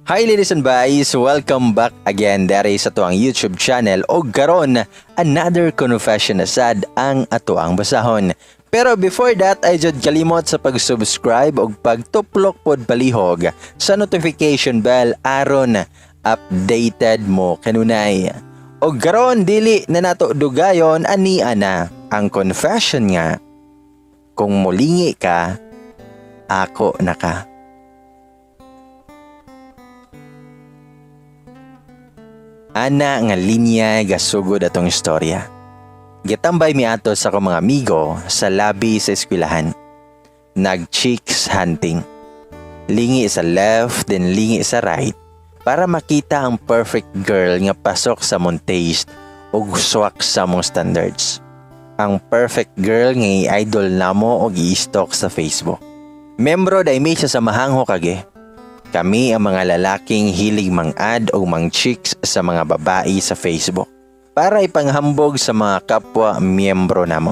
Hi ladies and boys, welcome back again dari sa tuang YouTube channel o garon another confession na sad ang atuang basahon. Pero before that ay jud kalimot sa pag-subscribe o pagtuplok pod palihog sa notification bell aron updated mo kanunay. O garon dili na nato dugayon ani ana ang confession nga. Kung mulingi ka, ako na ka. Ana nga linya gasugod atong istorya. Gitambay mi ato sa akong mga amigo sa labi sa eskwelahan. Nag-chicks hunting. Lingi sa left, then lingi sa right para makita ang perfect girl nga pasok sa mong taste o swak sa mong standards. Ang perfect girl nga i-idol namo o i-stalk sa Facebook. Membro dai may siya sa mahangho kage. Kami ang mga lalaking hilig mang-add o mang-chicks sa mga babae sa Facebook para ipanghambog sa mga kapwa miyembro namo.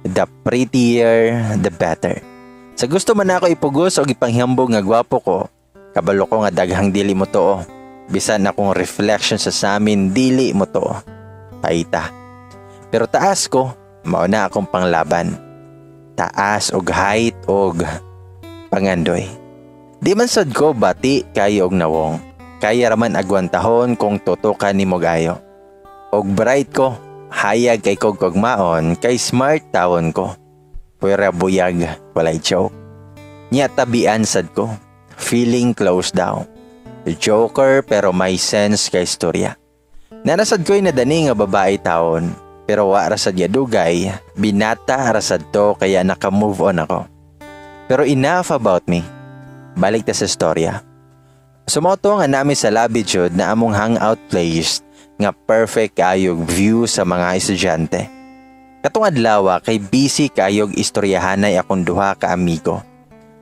The prettier, the better. Sa gusto man ako ipugos o ipanghambog nga gwapo ko, kabalo ko nga daghang dili mo to. Bisan akong reflection sa samin, dili mo to. Paita. Pero taas ko, mauna akong panglaban. Taas og height og pangandoy. Di man sad ko bati kayo og nawong. Kaya raman agwantahon kung tutukan ni mo gayo. Og bright ko, hayag kay kog kogmaon kay smart tawon ko. Pwera buyag, walay joke. Nya tabian sad ko, feeling close daw. Joker pero may sense kay istorya. Narasad ko'y nadani nga babae taon, pero wa rasad ya dugay, binata rasad to kaya naka-move on ako. Pero enough about me. Balik ta sa istorya. Sumoto nga namin sa labi jud na among hangout place nga perfect kayog view sa mga estudyante. Katong adlaw kay busy kayog istoryahanay akong duha ka amigo.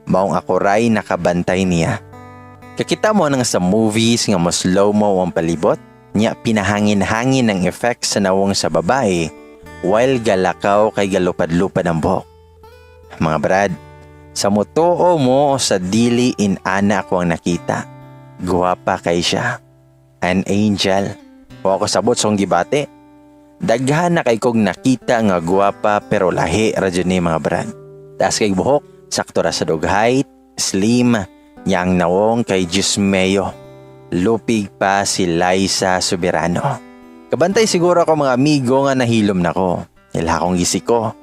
Maong ako ray nakabantay niya. Kakita mo nang sa movies nga mas slow mo ang palibot, niya pinahangin-hangin ng effects sa nawong sa babae while galakaw kay galupad-lupad ang buhok. Mga brad, sa motoo mo sa dili inana ko ang nakita. Guwapa kay siya. An angel. O ako sabot song gibate. Daghan na kay kog nakita nga guwapa pero lahi radyo ni mga brad. Taas kay buhok, sakto ra sa dog height, slim, yang nawong kay Jusmeo. Lupig pa si Liza Soberano. Kabantay siguro ako mga amigo nga nahilom nako. Ila akong gisiko.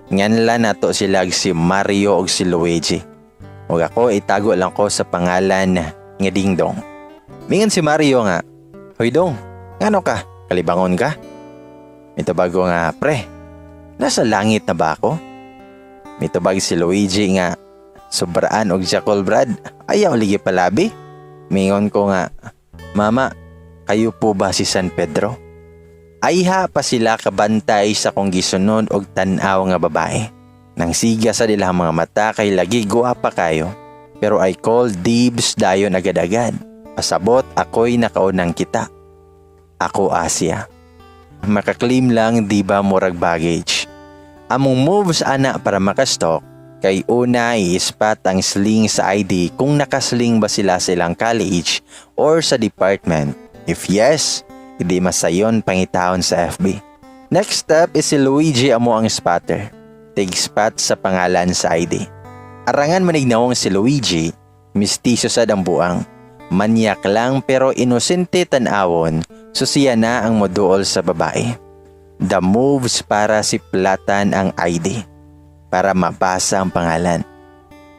Nganla nato sila si Mario o si Luigi. Huwag ako itago lang ko sa pangalan nga Dingdong. Mingan si Mario nga, "Hoy Dong, ngano ka? Kalibangon ka?" Mitabago nga, "Pre, nasa langit na ba ako?" Mitabag si Luigi nga, "Sobraan og Jackal Brad, ayaw ligi palabi." Mingon ko nga, "Mama, kayo po ba si San Pedro?" Ayha pa sila kabantay sa kong gisunod og tan-aw nga babae. Nang siga sa dilang mga mata kay lagi guwapa kayo. Pero I call dibs dayon agad-agad. Pasabot ako'y nakaunang kita. Ako Asia. Makaklaim lang di ba murag baggage. Among moves ana para makastalk kay una i-spot ang sling sa ID kung nakasling ba sila sa ilang college or sa department. If yes, hindi masayon pangitaon sa FB. Next step is si Luigi amo ang spotter. Take spot sa pangalan sa ID. Arangan manignawong si Luigi, mistiso sad ang buang. Manyak lang pero inosente tan-awon, so siya na ang moduol sa babae. The moves para si platan ang ID. Para mabasa ang pangalan.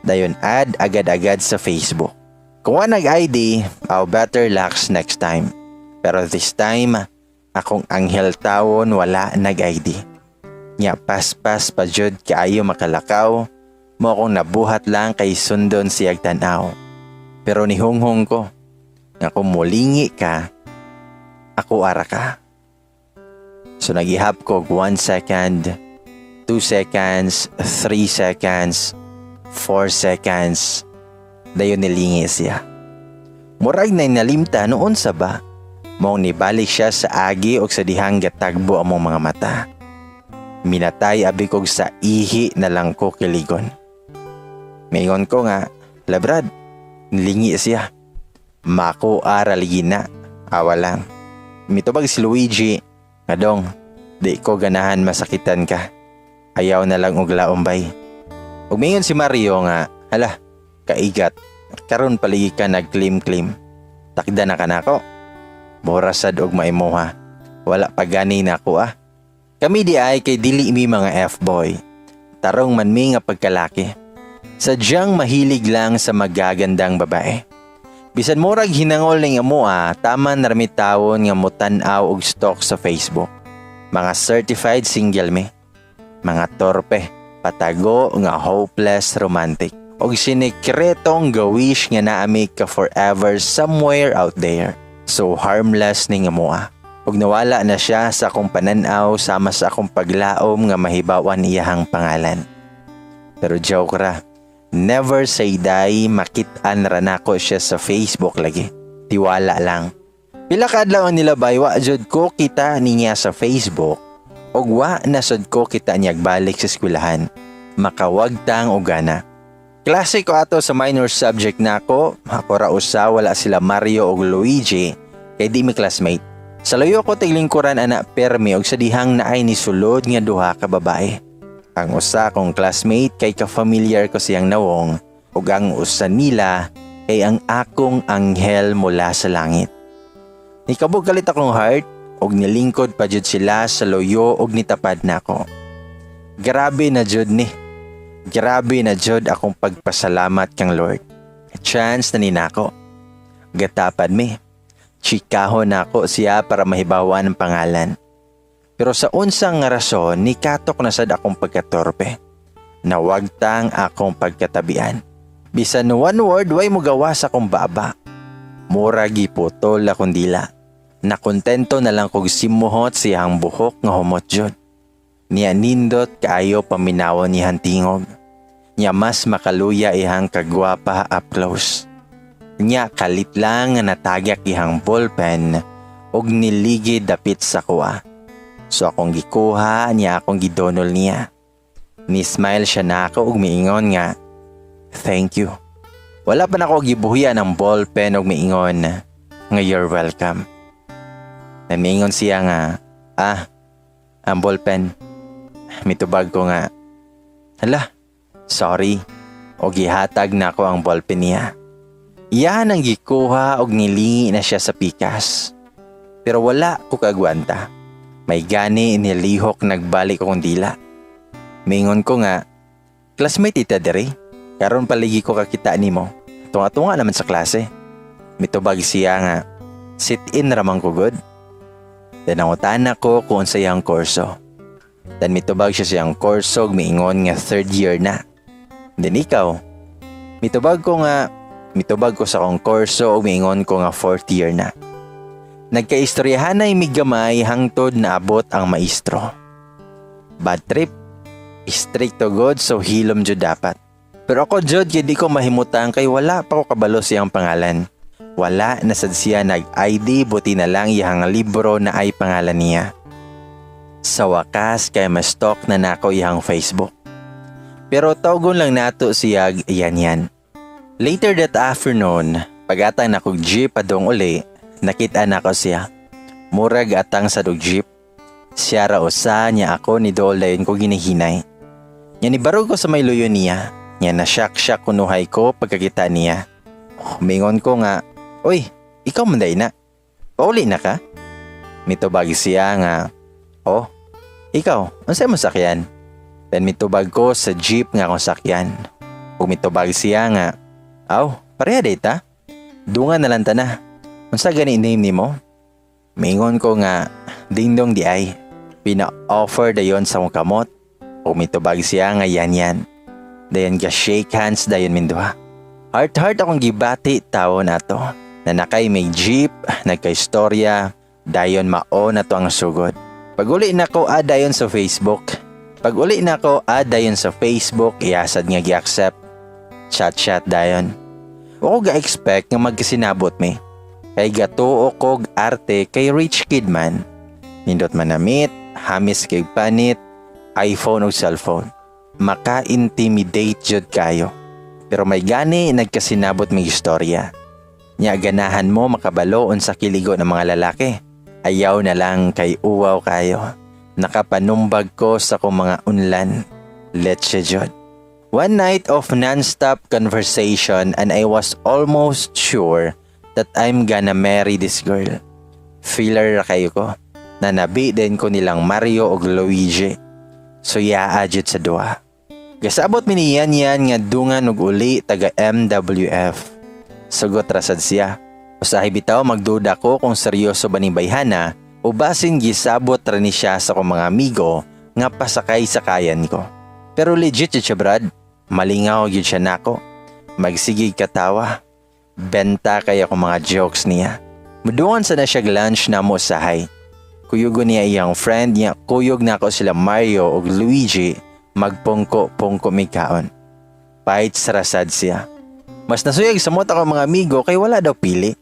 Dayon add agad-agad sa Facebook. Kung nag-ID, I'll better lucks next time. Pero this time, akong anghel tawon wala nag-ID. Nya paspas pa jud kaayo makalakaw, mo akong nabuhat lang kay sundon siyag tanaw. Pero nihonghong ko, nga kung mulingi ka, ako ara ka. So nagihap ko 1 second, 2 seconds, 3 seconds, 4 seconds, dayon nilingi siya. Murag na nalimta noon sa ba? Maong nibalik siya sa agi o sa dihang gatagbo among mga mata. Minatay abikog sa ihi na lang ko kiligon. Mayon ko nga, "Labrad, nilingi siya." Mako araligina. Awa lang. Mitubag si Luigi. Ngadong, di ko ganahan masakitan ka. Ayaw na lang og laombay. Ug mingon si Mario nga, hala, kaigat. Karon paligi ka nag-claim-claim. Takda na ka nako. Borasad og maimuha. Wala pa gani nako ah. Kami di ay kay dili mi mga F-boy. Tarong man mi nga pagkalaki. Sadyang mahilig lang sa magagandang babae. Bisan murag hinangol ning amoa, tama na rami tawon nga mutan-aw og stalk sa Facebook. Mga certified single me. Mga torpe, patago nga hopeless romantic. Og sinikretong gawish nga naami ka forever somewhere out there. So harmless ning amoa. Og nawala na siya sa akong pananaw sama sa akong paglaom nga mahibawan iyahang pangalan. Pero joke ra. Never say die, makit-an ra nako siya sa Facebook lagi. Tiwala lang. Pila ka adlaw nila baywa jud ko kita niya sa Facebook. Og wa nasod ko kita niya balik sa eskwelahan. Makawag tang og gana. Klase ko ato sa minor subject nako. Ako ra usa wala sila Mario og Luigi kay di mi classmate. Sa layo ko tiglingkuran ana permi og sa dihang naay ni sulod nga duha ka babae. Ang usa kong classmate kay ka-familiar ko siyang nawong ug ang usa nila kay ang akong anghel mula sa langit. Nikabog kalit akong heart ug nilingkod pa jud sila sa loyo ug nitapad nako. Grabe na jud ni. Grabe na jud akong pagpasalamat kang Lord. Chance na ninako. Gatapad mi. Chikahon nako siya para mahibawan ang pangalan. Pero sa unsang nga rason, nikatok na sad akong pagkatorpe. Nawagtang akong pagkatabian. Bisan one word, way mo gawa sa akong baba. Mura giputol akong dila. Nakontento na lang kog simuhot siyang buhok nga humot jud. Niya nindot kaayo paminawon ni hantingog. Niya mas makaluya ihang kagwapa up close. Niya kalit lang nga natagyak ihang ballpen og niligid dapit sa kuwa. So akong gikuha niya akong gidonol niya. Ni-smile siya na ako ug miingon nga, "Thank you." Wala pa na ako gibuhian ng ballpen ug miingon nga you're welcome. Na miingon siya nga, ang ballpen. Mitubag ko nga, hala, sorry. O gihatag na ako ang ballpen niya. Iyan ang gikuha og nilingi na siya sa pikas. Pero wala ko kagwanta. May gani nilihok nagbalik akong dila. Mingon ko nga, classmate ita dere. Karon paligi ko kakita nimo. Tunga-tunga naman sa klase. Mitubag siya nga, sit in ramang ko good. Dan nangutan ako kung sayang kurso. Dan mitubag siya siyang kurso miingon nga 3rd year na. Dan ikaw, mitubag ko sa akong kurso o miingon ko nga 4th year na. Nagkaistoryahan na imigamay hangtod na abot ang maestro. Bad trip. Stricto god so hilom jud dapat. Pero ako jud di ko mahimutan kay wala pa ko kabalo siyang pangalan. Wala na sad siya nag-ID buti na lang iyang libro na ay pangalan niya. Sa wakas kay ma-stalk na nako iyang Facebook. Pero tawgon lang nato siya yan. Later that afternoon, pag-atang nakog jeep padong uli, nakita na ko siya. Murag atang sa dog jeep. Siya ra usa niya ako ni Dolayon ko ginihinay. Nya ni barog ko sa may luyo niya. Nya na shock kunuhay ko pagkakita niya. Mingon ko nga, "Oy, ikaw manday na. Pauli na ka?" Mitubag siya nga, "Oh, ikaw, unsay mo sakyan?" Then mitubag ko sa jeep nga akong sakyan. Ug mitubag siya nga, "Aw, pareha data? Dungan na lang ta na. Unsa gani name nimo?" Mingon ko nga, "Dingdong di ay. Pina-offer dayon sa akong kamot." Ug mitubag siya nga yan. Dayon ga shake hands dayon minduha. Heart akong gibati tawo nato. Nanakay may jeep, nagka-istorya, dayon mao na to ang sugod. Pag-uli na ko dayon sa Facebook. Iasad nga gi-accept. Chat dayon. Ako ga-expect nga magkasinabot mi. Kay gatuo kog arte kay rich kid man. Nindot man namit, hamis kay panit, iPhone o cellphone. Maka-intimidate jud kayo. Pero may gani nagkasinabot may istorya. Nya ganahan mo makabaloon sa kiligo ng mga lalaki. Ayaw na lang kay uwaw kayo. Nakapanumbag ko sa kong mga unlan. Letse jud. One night of non-stop conversation and I was almost sure that I'm gonna marry this girl. Feeler ra kayo ko. Nanabi din ko nilang Mario o Luigi. So yaa jud sa duha. Gasabot mi ni yan nga dungan og uli taga MWF. Sugot rasad siya. Usahay bitaw magduda ko kung seryoso ba ni bayhana o basin gisabot ra ni siya sa kong mga amigo nga pasakay sa kayan ko. Pero legit siya brad. Malingaw yun siya nako. Magsigig katawa. Benta kaya kong mga jokes niya. Muduan sa na siya lunch na mo usahay. Kuyugo niya iyang friend niya. Kuyog na ako sila Mario o Luigi. Magpungko-pungko may kaon. Pahit sarasad siya. Mas nasuyag sa mota ko mga amigo kay wala daw pili.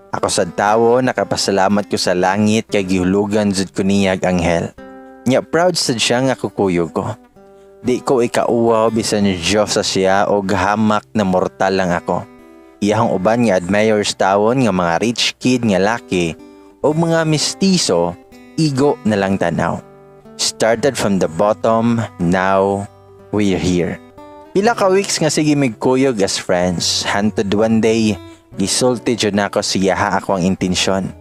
Ako sa tawo nakapasalamat ko sa langit kay gihulugan jud ko niyag anghel. Nya proud sad siya nga kukuyog ko. Di ko ikauwaw bisan Diyos sa siya o hamak na mortal lang ako. Iyang uban nga admirers tawon nga mga rich kid nga laki o mga mistiso igo na lang tanaw. Started from the bottom, now we're here. Pila ka weeks nga sige migkuyog as friends. Hantod one day, gisulti jud nako siya ako ang intensyon.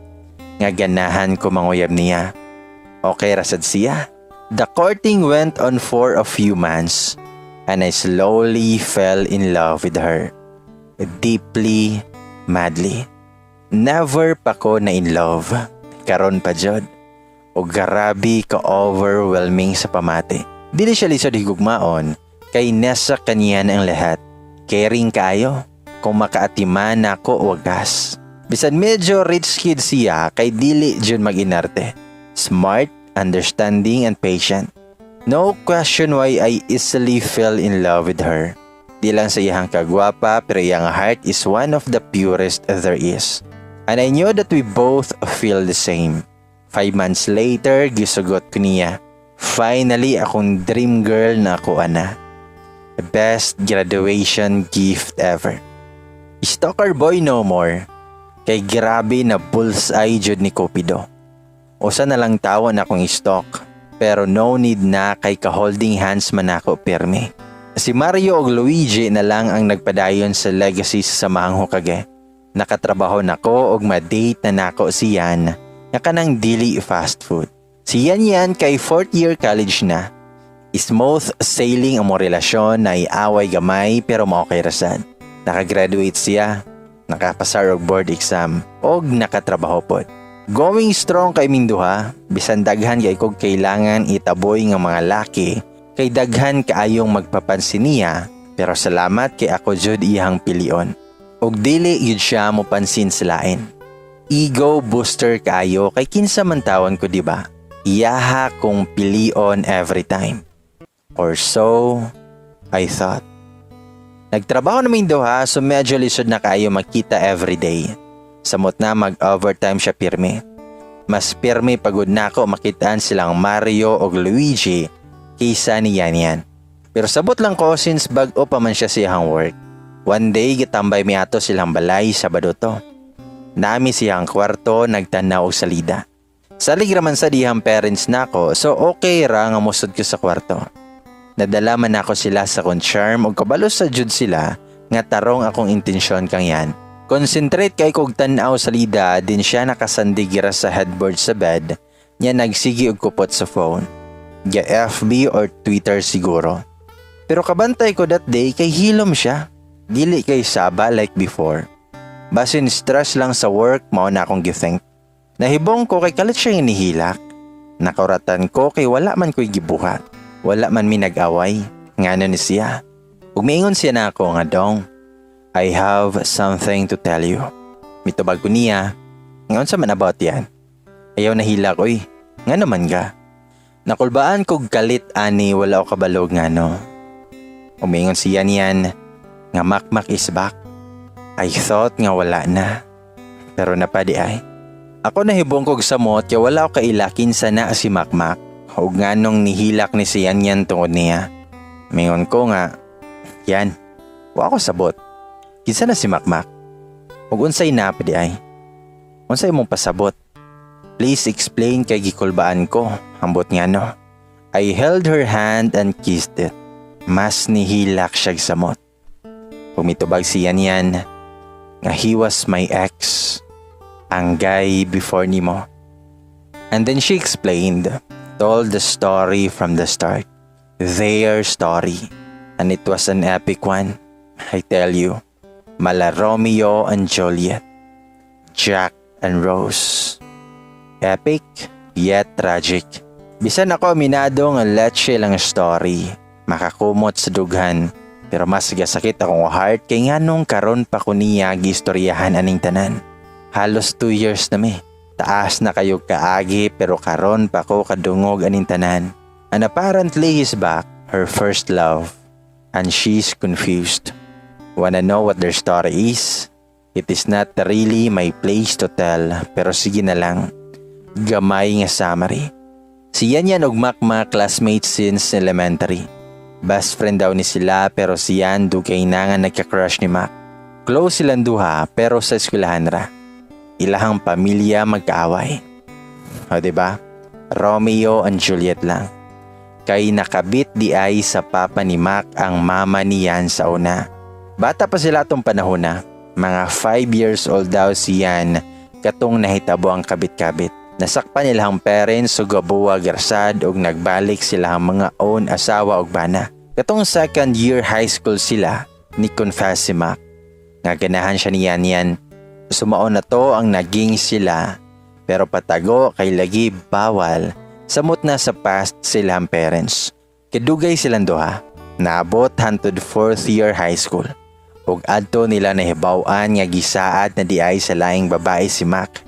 Nga ganahan ko manguyab niya. Okay rasad siya. The courting went on for a few months and I slowly fell in love with her. Deeply, madly. Never pa ko na in love. Karon pa jud. O garabi ka overwhelming sa pamati. Dili siya lisod higugmaon. Kay nasa kanyan ang lahat. Caring kayo. Kung makaatiman ako wagas. Bisan medyo rich kid siya kay dili jud mag-inarte. Smart, understanding and patient. No question why I easily fell in love with her. Di lang sa iyang kagwapa pero iyang heart is one of the purest there is. And I knew that we both feel the same. 5 months later, gisugot ko niya. Finally, akong dream girl na ako ana. The best graduation gift ever. Stalker boy no more. Kay grabe na bullseye jud ni Cupido. Usa na lang tawon akong stalk. Pero no need na kay ka-holding hands man ako pirmi. Si Mario o Luigi na lang ang nagpadayon sa legacy sa samahang hukage. Nakatrabaho nako og ma-date na nako si Yan. Nga kanang dili fast food. Si Yan kay 4th year college na. Smooth sailing ang mo relasyon na iaway gamay pero maokay rasad. Nakagraduate siya, nakapasar og board exam, og nakatrabaho pod. Going strong kay Minduha, bisan daghan kay kog kailangan itaboy nga mga laki, kay daghan kaayong magpapansin niya, pero salamat kay ako jud iyang pilion. Og dili yun siya mo pansin sa lain. Ego booster kaayo kay kinsa man tawon ko diba? Iyaha kong pilion every time. Or so, I thought. Nagtrabaho namin duha so medyo lisod na kayo makita everyday. Samot na mag-overtime siya pirmi. Mas pirmi pagod na ako makitaan silang Mario o Luigi kaysa ni Yan. Pero sabot lang ko since bag-o pa man siya siyang work. One day gitambay mi ato silang balay Sabado to. Nami siyang kwarto nagtanaw og salida. Salig raman sa dihang parents nako so okay ra nga musod ko sa kwarto. Nadala man ako sila sa kong charm o kabalo sa jud sila nga tarong akong intensyon kang yan. Concentrate kay kog tan-aw sa lida din siya nakasandigira sa headboard sa bed niya nagsigi og kupot sa phone. Ga FB or Twitter siguro. Pero kabantay ko that day kay hilom siya. Dili kay saba like before. Basin stress lang sa work mao na akong githink. Nahibong ko kay kalit siya inihilak. Nakuratan ko kay wala man ko'y gibuhat. Wala man mi nag-away, ngano ni siya. Ug miingon siya na ako nga dong, I have something to tell you. Mitubag ko niya, ngayon sa man about yan. Ayaw nahila ko nga naman ka. Nakulbaan kog kalit ani wala o kabalog ngano. Umingon siya niyan, nga Makmak is back. I thought nga wala na, pero napadi ay. Ako nahibong kog samot kaya wala ko kailakin sana si Makmak. Ug nganong nihilak ni si Yan tungod niya. Mingon ko nga, yan, wa ko sabot. Kinsa na si Makmak? Ug unsay napdi ay? Unsay mong pasabot? Please explain kay gikulbaan ko. Hambot nga no. I held her hand and kissed it. Mas nihilak siyag samot. Pumitubag siya niyan nga he was my ex. Ang guy before nimo. And then she explained, told the story from the start. Their story. And it was an epic one. I tell you. Mala Romeo and Juliet. Jack and Rose. Epic, yet tragic. Bisan ako aminado nga leche lang story. Makakumot sa dughan. Pero mas gasakit akong heart kay nganong karon pa ko niya gistoryahan aning tanan. Halos 2 years na mi. Taas na kayo kaagi pero karon pa ko kadungog aning tanan. And apparently he's back, her first love. And she's confused. Wanna know what their story is? It is not really my place to tell, pero sige na lang. Gamay nga summary. Siya niyan og Makmak classmates since elementary. Best friend daw ni sila pero siyan dugay na nga nagka-crush ni Mac. Close silang duha pero sa eskwelahan ra. Ilahang pamilya magkaaway. O diba? Romeo and Juliet lang. Kay nakabit di ay sa papa ni Mac ang mama niyan sa una. Bata pa sila atong panahon na. Mga 5 years old daw siyan katong nahitabo ang kabit-kabit. Nasakpan nila ang parents o gabuwa garsad o nagbalik sila ang mga own asawa o bana. Katong second year high school sila ni confess si Mac. Ngaganahan siya niyan yan. Sumaon na to ang naging sila pero patago kay lagi bawal. Samot na sa past silang parents. Kadugay silang duha. Naabot hantod 4th year high school. Ug adto nila nahibaw-an nga gisaad na di ay sa laing babae si Mac.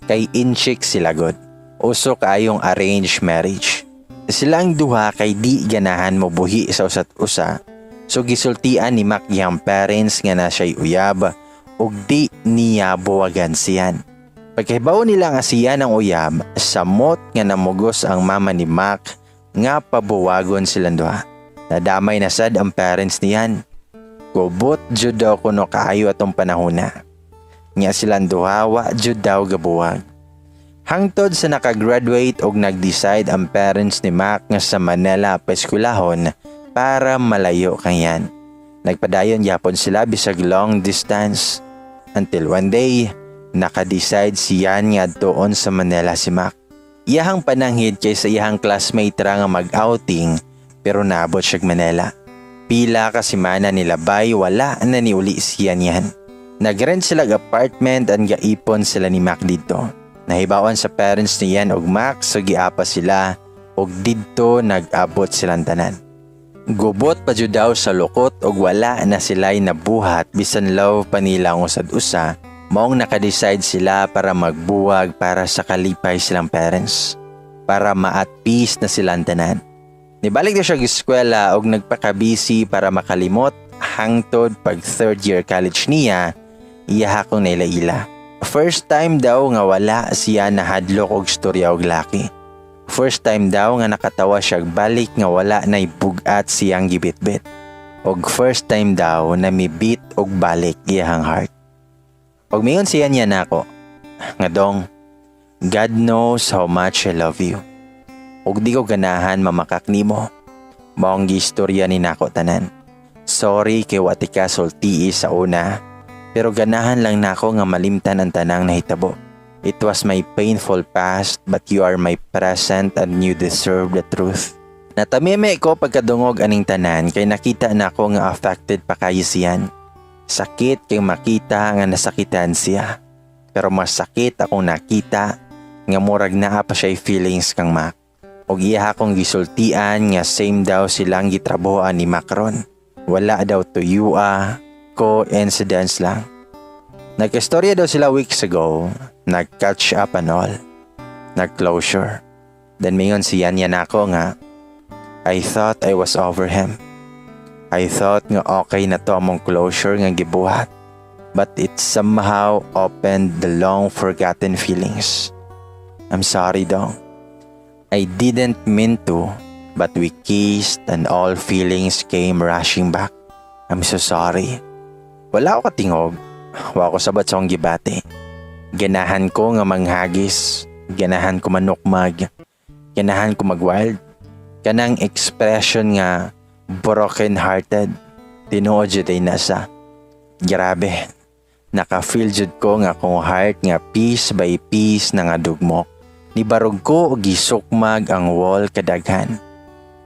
Kay inchik sila god. Uso kaayong arranged marriage. Silang duha kay di ganahan mo buhi sa usat usa. So gisultian ni Mac yang parents nga na siya'y uyab ug di niya buwagan siyan. Pagkahibaw nila nga siya ng uyab, samot nga namugos ang mama ni Mac nga pabuwagon silang duha. Nadamay na sad ang parents niyan. Gubot jud daw kuno kaayo atong panahona. Nga silang duha wa jud daw gabuwag. Hangtod sa nakagraduate og nag-decide ang parents ni Mac nga sa Manila paeskwelahon para malayo kanyan. Nagpadayon yapon sila bisag long distance until one day naka-decide siyan nga adtoon sa Manila si Mac. Iyahang pananghid kay sa iyahang classmate ra nga mag-outing pero naabot siya Manila. Pila ka semana nilabay wala na niuli siya niyan. Nag-rent sila apartment and gaipon sila ni Mac dito. Nahibawan sa parents niyan og Mac so giapa sila og didto nag-abot silang tanan. Gubot pa jud daw sa lukot og wala na sila'y nabuhat bisan love pa nila ang usad-usa. Maong naka-decide sila para magbuwag para sa kalipay silang parents. Para ma-at peace na silang tanan. Nibalik na siya eskwela og nagpakabisi para makalimot hangtod pag 3rd year college niya. Iyaha kong naila-ila. First time daw nga wala siya nahadlok og storya og laki. First time daw nga nakatawa siya balik nga wala na'y bugat siyang gibitbit. Og first time daw na mibit og balik iyahang heart. Pag mayon siya niya nako, nga dong, God knows how much I love you. Og di ko ganahan mamakak nimo. Maong gistorya ni nako tanan. Sorry kay wati ka sulti sa una. Pero ganahan lang nako nga malimtan ang tanang nahitabo. It was my painful past but you are my present and you deserve the truth. Natameme ko pagkadungog aning tanan kay nakita nako nga affected pa kayo siyan. Sakit kay makita nga nasakitan siya. Pero mas sakit akong nakita nga murag naa pa siya feelings kang Mac. Og iya akong gisultian nga same daw silang gitrabahoan ni Macron. Wala daw tuyua. Coincidence lang. Nagkastorya daw sila weeks ago. Nag-catch up and all. Nag-closure. Then mayon siya niya nako nga I thought I was over him. I thought nga okay na to among closure nga gibuhat. But it somehow opened the long forgotten feelings. I'm sorry daw. I didn't mean to, but we kissed and all feelings came rushing back. I'm so sorry. Wala ako katingog. wa ko sabat sa akong gibati. Ganahan ko nga manghagis, ganahan ko manukmag, ganahan ko magwild. Kanang expression nga broken hearted, tinuod jud ay nasa. Grabe, naka-feel jud ko nga akong heart nga piece by piece na nga dugmok. Nibarog ko og gisukmag ang wall kadaghan.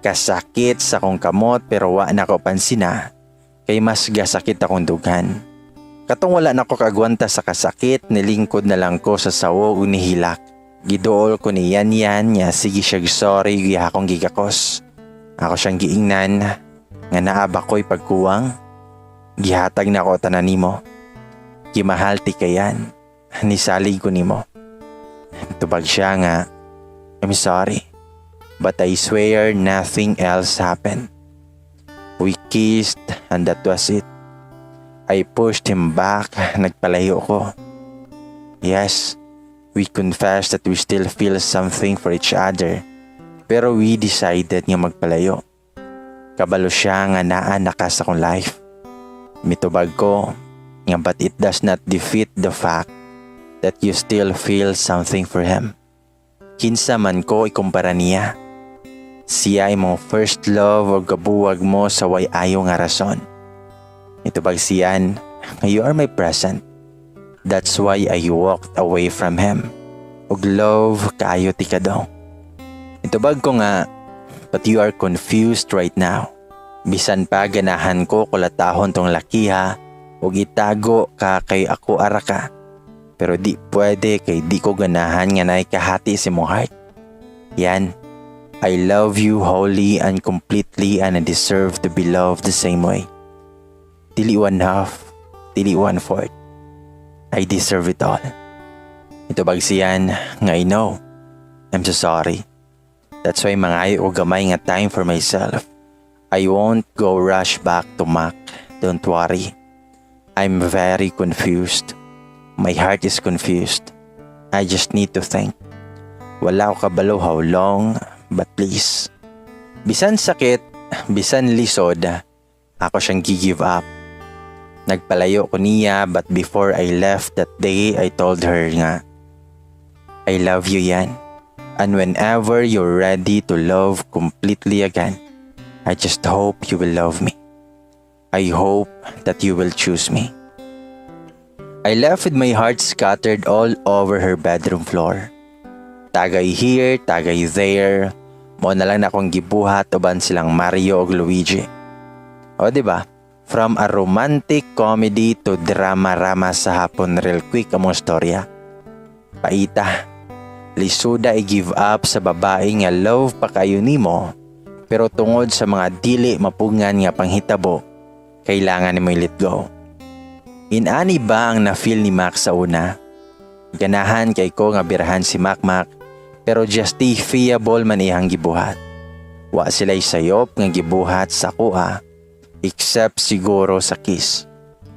Kasakit sa akong kamot pero wa na ko pansina, kay mas gasakit akong dughan. Katong wala na ko kagwanta sa kasakit, nilingkod na lang ko sa sawo ug nihilak. Gidool ko ni Yan nya sige siya sorry giya akong gigakos. Ako siyang giingnan nga naaba ko'y pagkuwang. Gihatag na ko tanan nimo. Gimahal ti kayan. Nisalig ko nimo. Tubag siya nga, I'm sorry, but I swear nothing else happened. We kissed and that was it. I pushed him back, nagpalayo ko. Yes, we confessed that we still feel something for each other, pero we decided nga magpalayo. Kabalo siya nga naa nakas akong life. Mitubag ko nga but it does not defeat the fact that you still feel something for him. Kinsa man ko ikumpara niya. Siya ay mong first love o gabuwag mo sa way ayo nga rason. Mitubag siyan nga you are my present. That's why I walked away from him. Ug love kaayo ti ka daw. Itubag ko nga, but you are confused right now. Bisan pa ganahan ko kulatahon tong lakiha ug itago ka kay ako ara ka. Pero di pwede kay di ko ganahan nga naay kahati si mong heart. Yan, I love you wholly and completely and I deserve to be loved the same way. Dili one half, dili one fourth. I deserve it all. Ito bagsiyan nga I know. I'm so sorry. That's why mangayo o gamay nga time for myself. I won't go rush back to Mac. Don't worry. I'm very confused. My heart is confused. I just need to think. Wala ko kabalo how long, but please. Bisan sakit, bisan lisod, ako siyang gi-give up. Nagpalayo ko niya but before I left that day I told her nga, I love you Yan. And whenever you're ready to love completely again, I just hope you will love me. I hope that you will choose me. I left with my heart scattered all over her bedroom floor. Tagay here, tagay there. Mo na lang na akong gibuhat uban silang Mario o Luigi. O diba? From a romantic comedy to drama-rama sa hapon real quick among storya. Paita, lisuda i-give up sa babae nga love pa kayo nimo, pero tungod sa mga dili mapungan nga panghitabo, kailangan nimo i-let go. Inani ba ang na-feel ni Mac sa una? Ganahan kay ko nga birahan si Mac, pero justifiable man ihang gibuhat. Wa sila'y sayop nga gibuhat sa kuha. Except siguro sa kiss.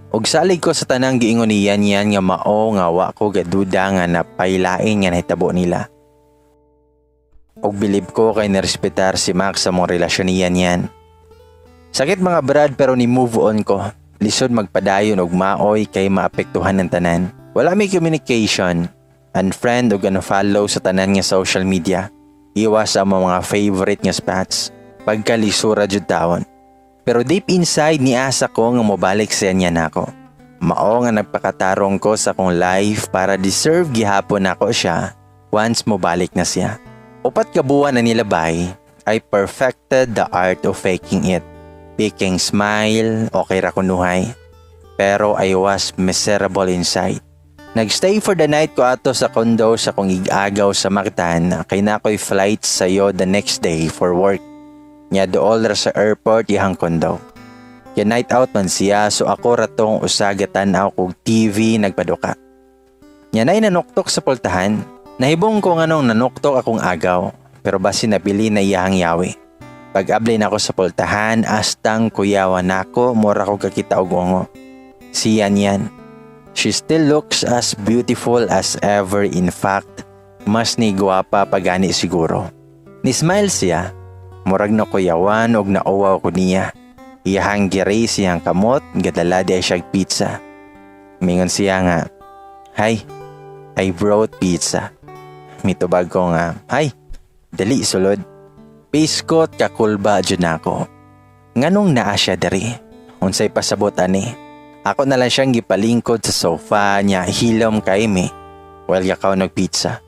Og salig ko sa tanang giingon ni Yan nga mao nga wa ko gaduda nga napailain nga nahitabo nila. Og bilib ko kay narespetar si Mac sa mong relasyon ni Yan. Sakit mga brad pero ni move on ko. Lisod magpadayon og maoy kay maapektuhan ng tanan. Wala may communication. Unfriend og unfollow sa tanan nga social media. Iwas sa mga favorite nga spots. Pagkalisura jud taon. Pero deep inside ni asa ko nga mobalik sa niya nako. Mao nga nagpakatarong ko sa akong life para deserve gihapon nako siya once mobalik na siya. Upat ka buwan na nilabay, I perfected the art of faking it. Picking smile, okay ra kunuhay. Pero I was miserable inside. Nagstay for the night ko ato sa condo sa kong igagaw sa Mactan kay nakoy flight sayo the next day for work. Nya dool ra sa airport ihang kondo. Kaya night out man siya so ako ratong usagatan ako kog TV nagpaduka. Nya nay nanuktok sa pultahan. Nahibong ko nganong nanuktok akong agaw pero basi napili na iyang yawi. Pag-ablay na ako sa pultahan astang kuyawan nako mura ko kakita og ungo. Si Yan. She still looks as beautiful as ever, in fact, mas ni gwapa pagani siguro. Ni smile siya. Murag na kuyawan og nauwaw ko niya. Iyahang giray siyang kamot, gadala di siyang pizza. Mingon siya nga, "Hi, I brought pizza." Mitubag ko nga, "Hi, dali sulod. Piskot kakulba dyan ako." Nganong naa siya dari? Unsay pasabot ani? Ako na lang siyang gipalingkod sa sofa niya hilom kay me. Well, yakaw nagpizza.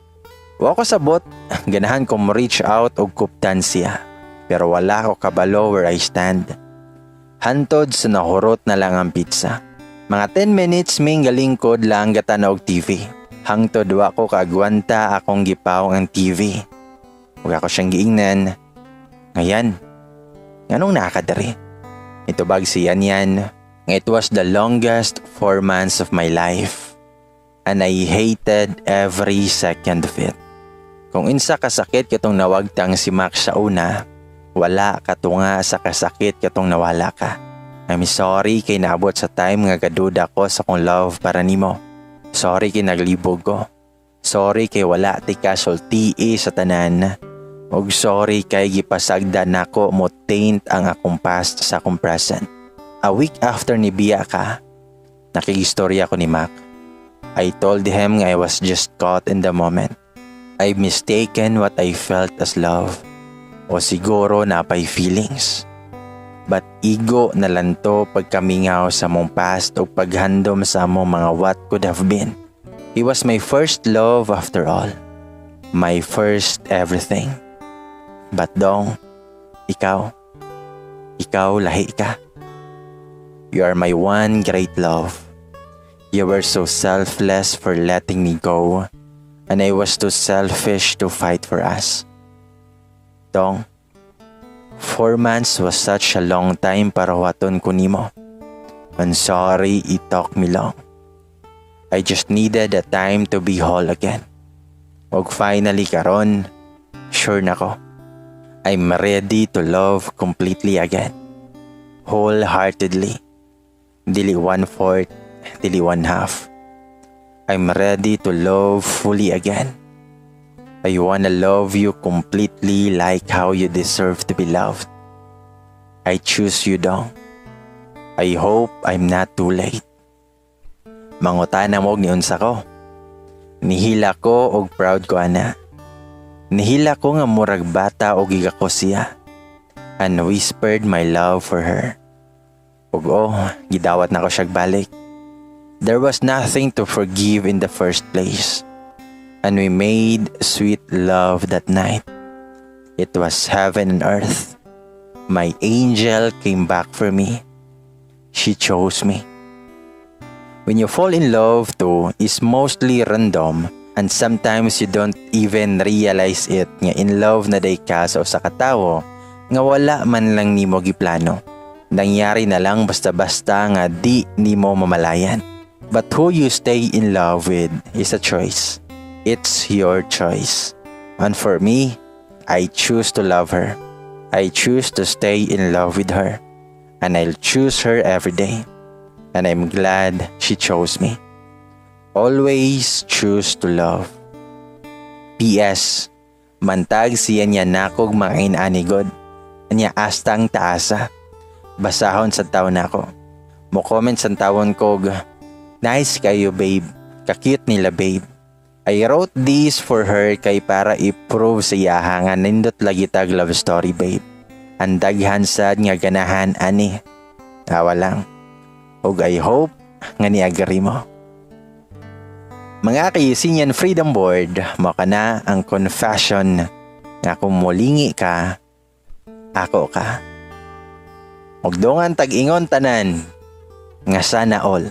Wa ko sabot, ganahan ko mo reach out og kuptan siya. Pero wala ko kabalo where I stand. Hantod sa nahurot na lang ang pizza. Mga 10 minutes ming galingkod lang gatanaw og TV. Hangtod wa ko kaagwanta akong gipaw ang TV. Huwag ako siyang giingnan. Ngayan, nganong nakakadari? Ito bag siya niyan. It was the longest 4 months of my life. And I hated every second of it. Kung insa kasakit katong nawagtang si Max sa una, wala katunga sa kasakit katong nawala ka. I'm sorry kay naabot sa time nga gaduda ko sa kong love para nimo. Sorry kay naglibog ko. Sorry kay wala ti ka sultii sa tanan. Og sorry kay gipasagda nako mo taint ang akong past sa akong present. A week after ni biya ka, nakigistorya ko ni Mac. I told him I was just caught in the moment. I've mistaken what I felt as love. O siguro napay feelings. But ego na lang to pagkamingaw sa mong past o paghandom sa mong mga what could have been. He was my first love after all. My first everything. But dong, ikaw lahi ka. You are my one great love. You were so selfless for letting me go, and I was too selfish to fight for us. Dong, 4 months was such a long time para waton ko nimo. I'm sorry it took me long. I just needed a time to be whole again. Og finally karon, sure na ko. I'm ready to love completely again. Wholeheartedly. Dili 1/4, dili 1/2. I'm ready to love fully again. I wanna love you completely like how you deserve to be loved. I choose you, Dong. I hope I'm not too late. Mangutana mo ni unsa ko. Nihila ko og proud ko ana. Nihila ko nga murag bata og giga ko siya. And whispered my love for her. Ug gidawat na ko siya balik. There was nothing to forgive in the first place. And we made sweet love that night. It was heaven and earth. My angel came back for me. She chose me. When you fall in love too, is mostly random and sometimes you don't even realize it nga in love na day ka sa usa ka tawo nga wala man lang nimo giplano. Nangyari na lang basta-basta nga di nimo mamalayan. But who you stay in love with is a choice. It's your choice. And for me, I choose to love her. I choose to stay in love with her. And I'll choose her every day. And I'm glad she chose me. Always choose to love. P.S. Mantag siya niya nakog mga inanigod. Anya astang taasa. Basahon sa taon ako. Mo comment sa tawon kog, "Nice kayo babe. Kakute nila babe." I wrote this for her kay para i-prove sa iyaha nga nindot lagi tag love story babe. Ang daghan sad nga ganahan ani. Awa lang. Og I hope nga niagari mo. Mga kayusinyan Freedom Board, mo ka na ang confession nga kung mulingi ka, ako ka. Og dongan tag-ingon tanan nga sana all.